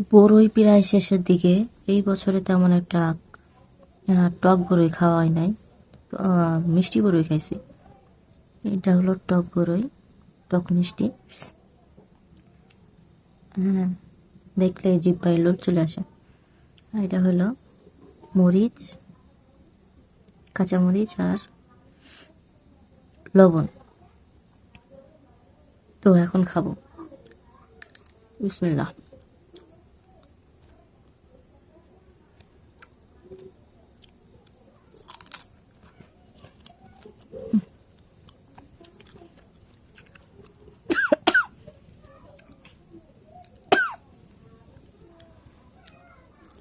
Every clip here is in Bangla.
বড়ই প্রায় শেষের দিকে। এই বছরে তেমন একটা টক বড়ই খাওয়া হয় নাই, মিষ্টি বড়ই খাইছি। এটা হলো টক বড়ই, টক মিষ্টি। হ্যাঁ, দেখলে জিহ্বায় লোভ চলে আসে। আর এটা হলো মরিচ, কাঁচামরিচ আর লবণ। তো এখন খাবো। বিসমিল্লাহ।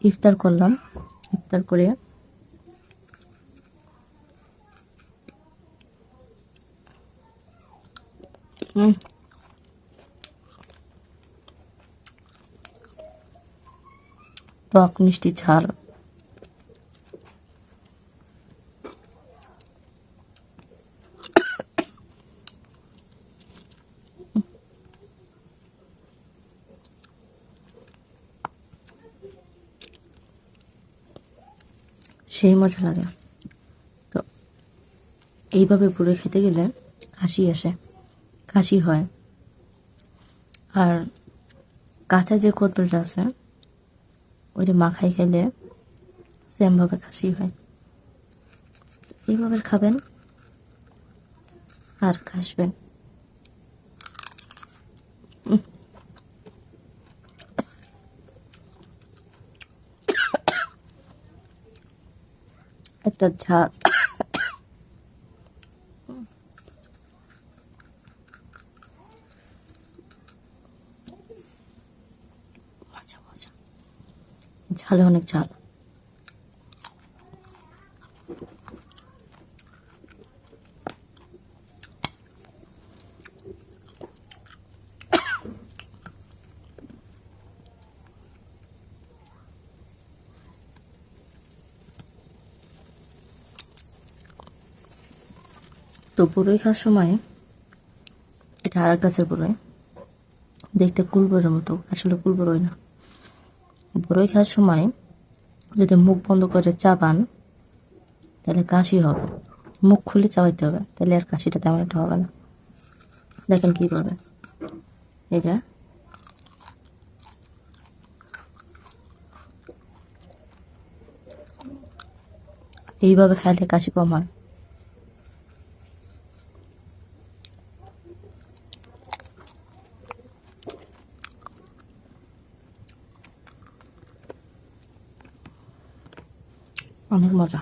ইফতার করলাম, ইফতার করে টক মিষ্টি ঝাল। সেই মজা লাগে। তো এইভাবে পুরো খেতে গেলে কাশি আসে, কাশি হয়। আর কাঁচা যে কদবেলটা আছে ওইটা মাখাই খেলে সেমভাবে কাশি হয়। এইভাবে খাবেন আর কাশবেন। একটা ঝাঁজ। মজা মজা, ঝালে অনেক ঝাল। তো বড়ই খাওয়ার সময়, এটা আর এক গাছের বড়ই, দেখতে কুল বড়ির মতো, আসলে কুল বড়ই না। বড়ই খাওয়ার সময় যদি মুখ বন্ধ করে চাবান তাহলে কাশি হবে। মুখ খুলে চাবাইতে হবে, তাহলে আর কাশিটা তেমন একটা হবে না। দেখেন কীভাবে, এই যে এইভাবে খাইলে কাশি কম হয়। অনেক মজা।